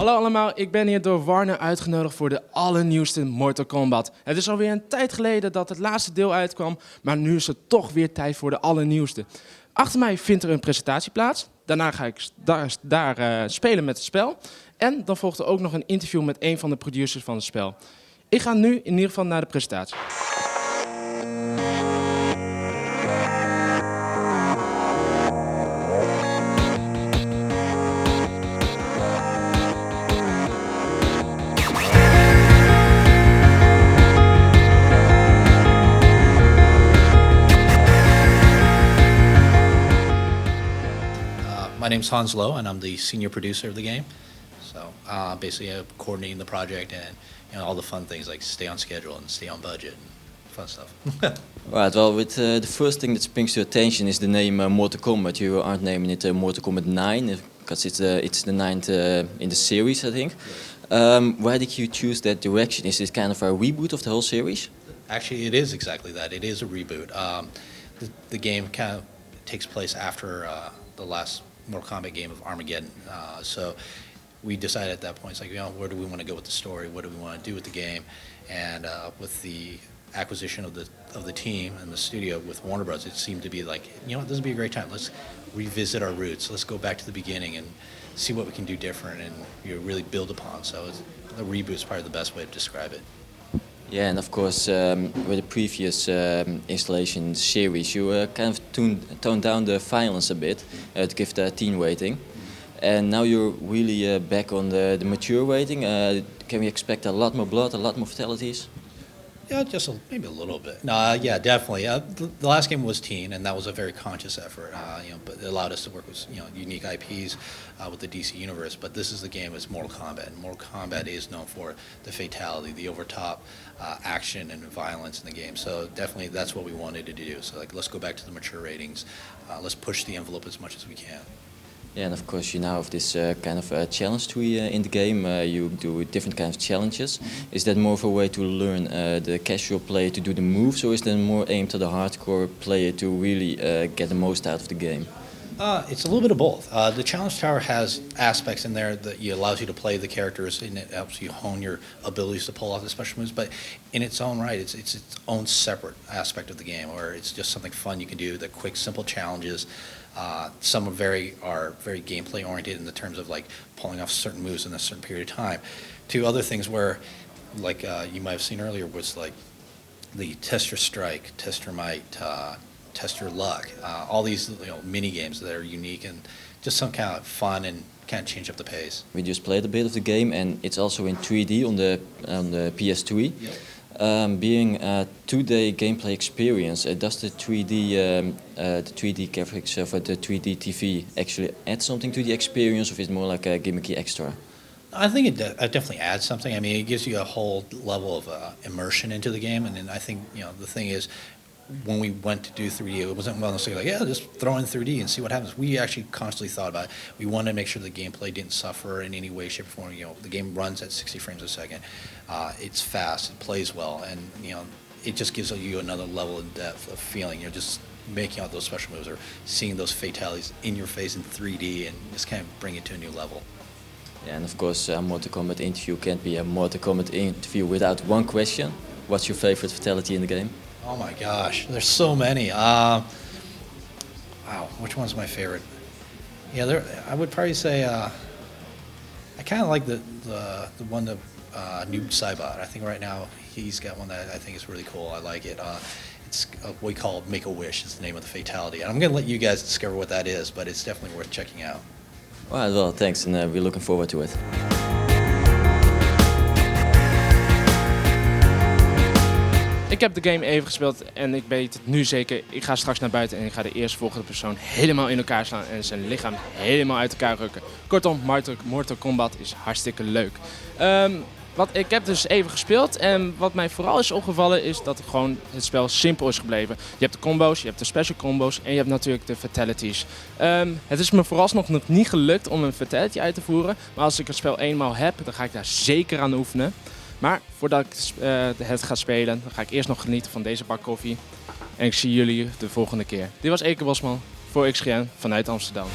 Hallo allemaal, ik ben hier door Warner uitgenodigd voor de allernieuwste Mortal Kombat. Het is alweer een tijd geleden dat het laatste deel uitkwam, maar nu is het toch weer tijd voor de allernieuwste. Achter mij vindt er een presentatie plaats. Daarna ga ik daar spelen met het spel. En dan volgt er ook nog een interview met een van de producers van het spel. Ik ga nu in ieder geval naar de presentatie. My name's Hans Lowe, and I'm the senior producer of the game. So basically, I'm coordinating the project and all the fun things like stay on schedule and stay on budget and fun stuff. Right. Well, with the first thing that springs to attention is the name Mortal Kombat. You aren't naming it Mortal Kombat 9 because it's the ninth in the series, I think. Why did you choose that direction? Is it kind of a reboot of the whole series? Actually, it is exactly that. It is a reboot. The game kind of takes place after the last Mortal Kombat game of Armageddon. So we decided at that point, it's like, where do we want to go with the story? What do we want to do with the game? And with the acquisition of the team and the studio with Warner Bros., it seemed to be like, this would be a great time. Let's revisit our roots. Let's go back to the beginning and see what we can do different and really build upon. So the reboot is probably the best way to describe it. Yeah, and of course, with the previous installation series, you kind of toned down the violence a bit to give the teen rating. And now you're really back on the mature rating. Can we expect a lot more blood, a lot more fatalities? Yeah, just maybe a little bit. No, yeah, definitely. The last game was teen, and that was a very conscious effort. But it allowed us to work with unique IPs with the DC universe. But this is the game. It's Mortal Kombat, and Mortal Kombat is known for the fatality, the overtop action and violence in the game. So definitely, that's what we wanted to do. So let's go back to the mature ratings. Let's push the envelope as much as we can. Yeah, and of course you now have this kind of challenge tree in the game. You do different kinds of challenges. Is that more of a way to learn the casual player to do the moves, or is that more aimed at the hardcore player to really get the most out of the game? It's a little bit of both. The Challenge Tower has aspects in there that allows you to play the characters, and it helps you hone your abilities to pull off the special moves. But in its own right, it's its own separate aspect of the game, where it's just something fun you can do. The quick, simple challenges. Some are very gameplay oriented in the terms of like pulling off certain moves in a certain period of time. To other things where, like you might have seen earlier, was like the test your strike, test your might, test your luck. All these mini games that are unique and just some kind of fun and kind of change up the pace. We just played a bit of the game, and it's also in 3D on the PS3. Yep. Being a 2-day gameplay experience, does the 3D graphics for the 3D TV actually add something to the experience, or is it more like a gimmicky extra? I think it definitely adds something. I mean, it gives you a whole level of immersion into the game, and then I think the thing is, when we went to do 3D, it wasn't well necessarily like, just throw in 3D and see what happens. We actually constantly thought about it. We wanted to make sure the gameplay didn't suffer in any way, shape, or form. The game runs at 60 frames a second. It's fast, it plays well, and it just gives you another level of depth of feeling. Just making out those special moves or seeing those fatalities in your face in 3D and just kind of bring it to a new level. Yeah, and of course, a Mortal Kombat interview can't be a Mortal Kombat interview without one question. What's your favorite fatality in the game? Oh my gosh, there's so many. Wow, which one's my favorite? Yeah, I would probably say I kind of like the one that Noob Saibot. I think right now he's got one that I think is really cool. I like it. It's what we call Make a Wish is the name of the fatality. And I'm going to let you guys discover what that is, but it's definitely worth checking out. All right, well, thanks, and we're looking forward to it. Ik heb de game even gespeeld en ik weet het nu zeker. Ik ga straks naar buiten en ik ga de eerstvolgende persoon helemaal in elkaar slaan en zijn lichaam helemaal uit elkaar rukken. Kortom, Mortal Kombat is hartstikke leuk. Ik heb dus even gespeeld en wat mij vooral is opgevallen is dat het spel simpel is gebleven. Je hebt de combo's, je hebt de special combo's en je hebt natuurlijk de fatalities. Het is me vooralsnog nog niet gelukt om een fatality uit te voeren, maar als ik het spel eenmaal heb, dan ga ik daar zeker aan oefenen. Maar voordat ik het ga spelen, dan ga ik eerst nog genieten van deze bak koffie. En ik zie jullie de volgende keer. Dit was Eke Bosman voor XGN vanuit Amsterdam.